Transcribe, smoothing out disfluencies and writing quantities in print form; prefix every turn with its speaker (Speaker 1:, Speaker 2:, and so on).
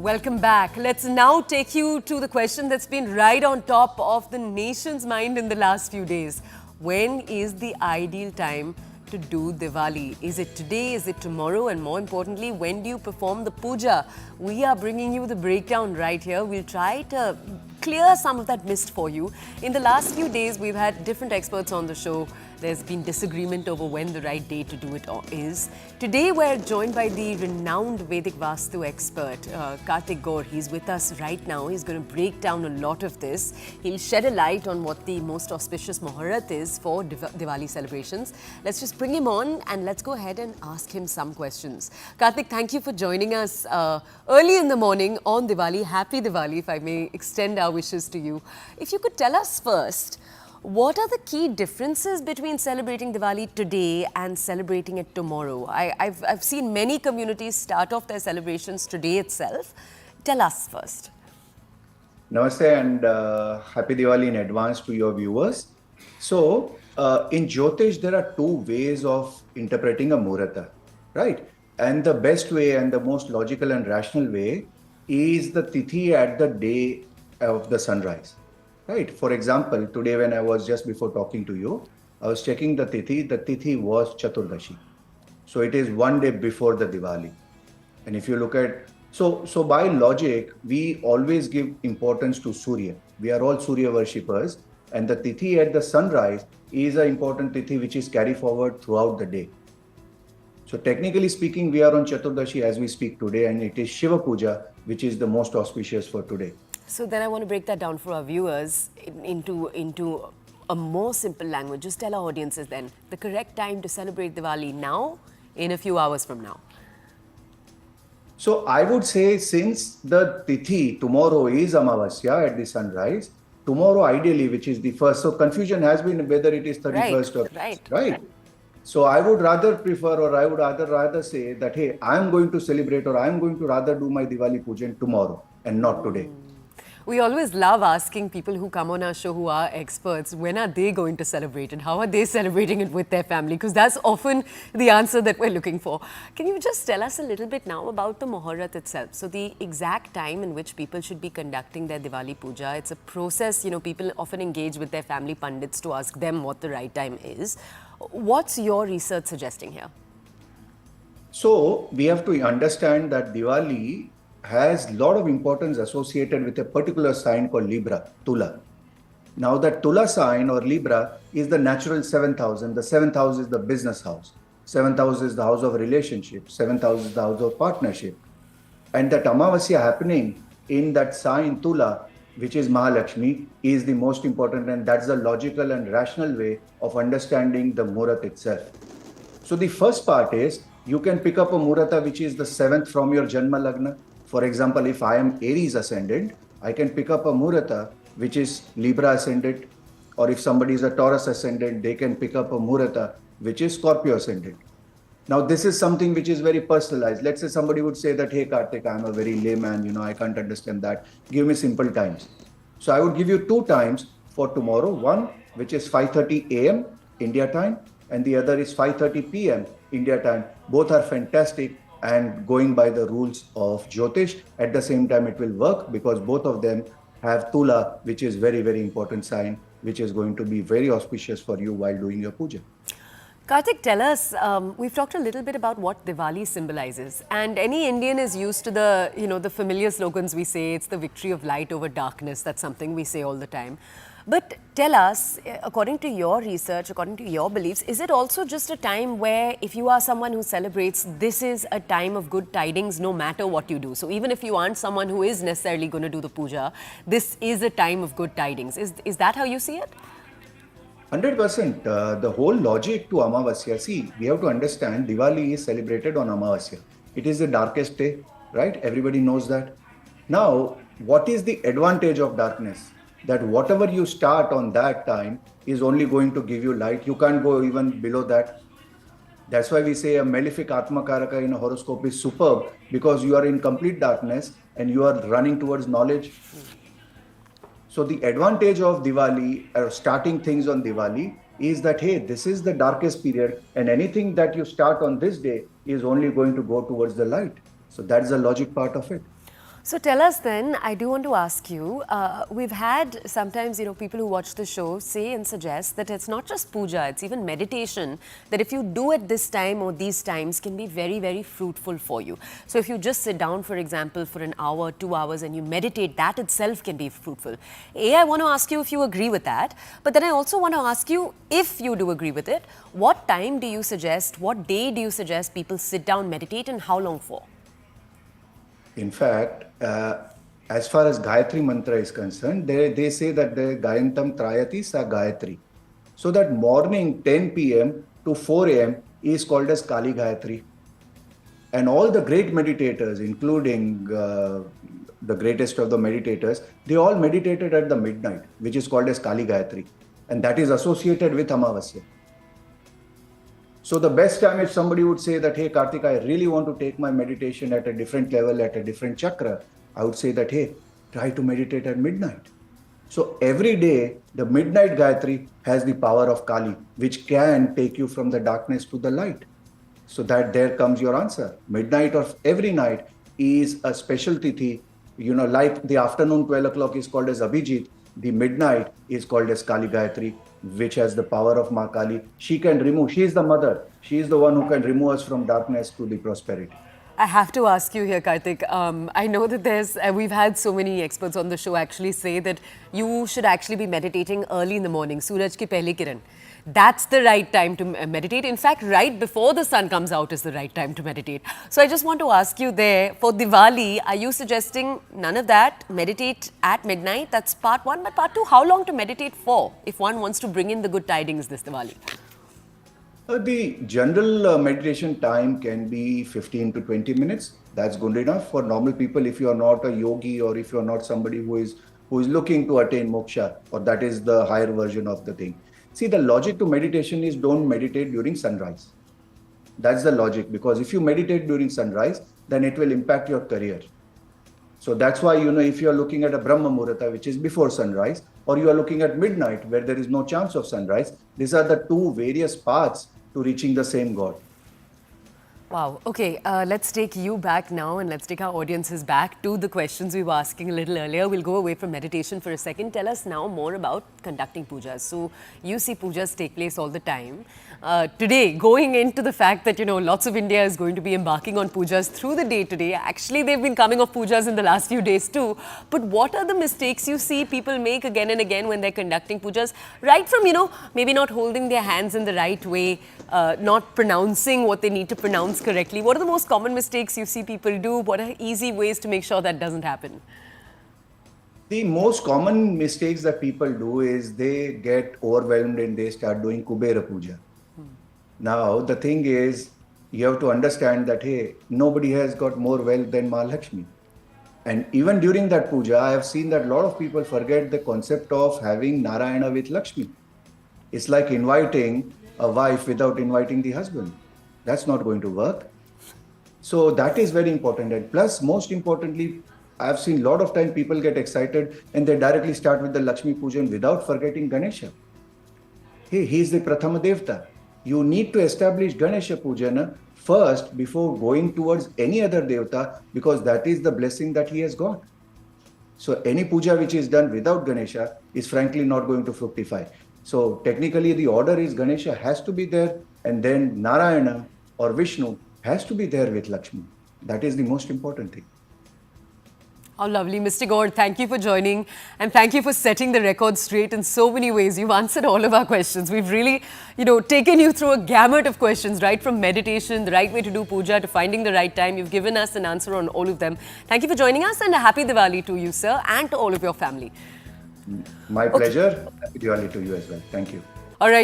Speaker 1: Welcome back. Let's now take you to the question that's been right on top of the nation's mind in the last few days. When is the ideal time to do Diwali? Is it today? Is it tomorrow? And more importantly, when do you perform the puja? We are bringing you the breakdown right here. We'll try to clear some of that mist for you. In the last few days, we've had different experts on the show. There's been disagreement over when the right day to do it is. Today, we're joined by the renowned Vedic Vastu expert, Kaartik Gor. He's with us right now. He's going to break down a lot of this. He'll shed a light on what the most auspicious Muhurat is for Diwali celebrations. Let's just bring him on and let's go ahead and ask him some questions. Kaartik, thank you for joining us early in the morning on Diwali. Happy Diwali, if I may extend our wishes to you. If you could tell us first, what are the key differences between celebrating Diwali today and celebrating it tomorrow? I've seen many communities start off their celebrations today itself. Tell us first.
Speaker 2: Namaste and happy Diwali in advance to your viewers. So, in Jyotish, there are two ways of interpreting a Muhurta, right? And the best way and the most logical and rational way is the Tithi at the day of the sunrise. Right. For example, today when I was just before talking to you, I was checking the Tithi. The Tithi was Chaturdashi. So it is one day before the Diwali. And if you look at, so by logic, we always give importance to Surya. We are all Surya worshippers. And the Tithi at the sunrise is an important Tithi which is carried forward throughout the day. So technically speaking, we are on Chaturdashi as we speak today, and it is Shiva Puja, which is the most auspicious for today.
Speaker 1: So then I want to break that down for our viewers into a more simple language. Just tell our audiences then the correct time to celebrate Diwali now, in a few hours from now.
Speaker 2: So I would say since the Tithi tomorrow is Amavasya at the sunrise, tomorrow ideally, which is the first. So confusion has been whether it is 31st right. So I would rather prefer, or I would rather say that, hey, I am going to celebrate, or I am going to rather do my Diwali Pujan tomorrow and not today.
Speaker 1: We always love asking people who come on our show who are experts, when are they going to celebrate it? How are they celebrating it with their family? Because that's often the answer that we're looking for. Can you just tell us a little bit now about the Muhurat itself? So the exact time in which people should be conducting their Diwali Puja. It's a process, people often engage with their family pundits to ask them what the right time is. What's your research suggesting here?
Speaker 2: So we have to understand that Diwali has a lot of importance associated with a particular sign called Libra, Tula. Now that Tula sign or Libra is the natural 7th house, and the 7th house is the business house. 7th house is the house of relationship. 7th house is the house of partnership. And that Amavasya happening in that sign Tula, which is Mahalakshmi, is the most important, and that's the logical and rational way of understanding the Muhurat itself. So the first part is, you can pick up a Muhurta which is the 7th from your Janma Lagna. For example, if I am Aries ascendant, I can pick up a Muhurta which is Libra ascendant. Or if somebody is a Taurus ascendant, they can pick up a Muhurta which is Scorpio ascendant. Now, this is something which is very personalized. Let's say somebody would say that, hey, Kartik, I'm a very layman, I can't understand that. Give me simple times. So I would give you two times for tomorrow. One, which is 5:30 a.m. India time, and the other is 5:30 p.m. India time. Both are fantastic and going by the rules of Jyotish. At the same time, it will work because both of them have Tula, which is very, very important sign, which is going to be very auspicious for you while doing your puja.
Speaker 1: Kartik, tell us, we've talked a little bit about what Diwali symbolizes. And any Indian is used to the, the familiar slogans we say, it's the victory of light over darkness. That's something we say all the time. But tell us, according to your research, according to your beliefs, is it also just a time where if you are someone who celebrates, this is a time of good tidings no matter what you do? So even if you aren't someone who is necessarily going to do the puja, this is a time of good tidings. Is that how you see it?
Speaker 2: 100%. The whole logic to Amavasya, see, we have to understand Diwali is celebrated on Amavasya. It is the darkest day, right? Everybody knows that. Now, what is the advantage of darkness? That whatever you start on that time is only going to give you light. You can't go even below that. That's why we say a malefic Atma Karaka in a horoscope is superb, because you are in complete darkness and you are running towards knowledge. So the advantage of Diwali, or starting things on Diwali, is that, hey, this is the darkest period, and anything that you start on this day is only going to go towards the light. So that's the logic part of it.
Speaker 1: So tell us then, I do want to ask you, we've had sometimes, people who watch the show say and suggest that it's not just puja, it's even meditation, that if you do it this time or these times can be very, very fruitful for you. So if you just sit down, for example, for an hour, 2 hours and you meditate, that itself can be fruitful. I want to ask you if you agree with that, but then I also want to ask you, if you do agree with it, what time do you suggest, what day do you suggest people sit down, meditate, and how long for?
Speaker 2: In fact, as far as Gayatri Mantra is concerned, they say that the Gayantam Trayati Sa Gayatri. So that morning 10 p.m. to 4 a.m. is called as Kali Gayatri. And all the great meditators, including the greatest of the meditators, they all meditated at the midnight, which is called as Kali Gayatri. And that is associated with Amavasya. So the best time, if somebody would say that, hey, Kaartik, I really want to take my meditation at a different level, at a different chakra, I would say that, hey, try to meditate at midnight. So every day, the midnight Gayatri has the power of Kali, which can take you from the darkness to the light. So that there comes your answer. Midnight of every night is a special tithi. Like the afternoon 12 o'clock is called as Abhijit, the midnight is called as Kali Gayatri, which has the power of Ma Kali. She can remove, she is the mother. She is the one who can remove us from darkness to the prosperity.
Speaker 1: I have to ask you here, Kaartik. I know that we've had so many experts on the show actually say that you should actually be meditating early in the morning, Suraj ki pehli kiran. That's the right time to meditate. In fact, right before the sun comes out is the right time to meditate. So I just want to ask you there, for Diwali, are you suggesting none of that? Meditate at midnight? That's part one. But part two, how long to meditate for if one wants to bring in the good tidings this Diwali?
Speaker 2: The general meditation time can be 15 to 20 minutes. That's good enough for normal people. If you are not a yogi or if you are not somebody who is looking to attain moksha, or that is the higher version of the thing. See, the logic to meditation is don't meditate during sunrise. That's the logic, because if you meditate during sunrise, then it will impact your career. So that's why, if you are looking at a Brahma Muhurta, which is before sunrise, or you are looking at midnight, where there is no chance of sunrise, these are the two various paths to reaching the same God.
Speaker 1: Wow. Okay, let's take you back now and let's take our audiences back to the questions we were asking a little earlier. We'll go away from meditation for a second. Tell us now more about conducting pujas. So you see pujas take place all the time. Today, going into the fact that, lots of India is going to be embarking on pujas through the day today. Actually, they've been coming off pujas in the last few days too. But what are the mistakes you see people make again and again when they're conducting pujas? Right from, maybe not holding their hands in the right way, not pronouncing what they need to pronounce correctly. What are the most common mistakes you see people do? What are easy ways to make sure that doesn't happen?
Speaker 2: The most common mistakes that people do is they get overwhelmed and they start doing Kubera Puja. Now, the thing is, you have to understand that, hey, nobody has got more wealth than Mahalakshmi. And even during that puja, I have seen that a lot of people forget the concept of having Narayana with Lakshmi. It's like inviting a wife without inviting the husband. That's not going to work. So that is very important. And plus, most importantly, I've seen a lot of time people get excited and they directly start with the Lakshmi Pujan without forgetting Ganesha. Hey, he is the Prathama Devta. You need to establish Ganesha Pujana first before going towards any other Devta, because that is the blessing that he has got. So any puja which is done without Ganesha is frankly not going to fructify. So technically the order is Ganesha has to be there, and then Narayana or Vishnu has to be there with Lakshmi. That is the most important thing.
Speaker 1: How lovely. Mr. Gor, thank you for joining and thank you for setting the record straight in so many ways. You've answered all of our questions. We've really, taken you through a gamut of questions, right from meditation, the right way to do puja, to finding the right time. You've given us an answer on all of them. Thank you for joining us and a happy Diwali to you, sir, and to all of your family.
Speaker 2: My pleasure. Happy Diwali to you as well. Thank you.
Speaker 1: All right.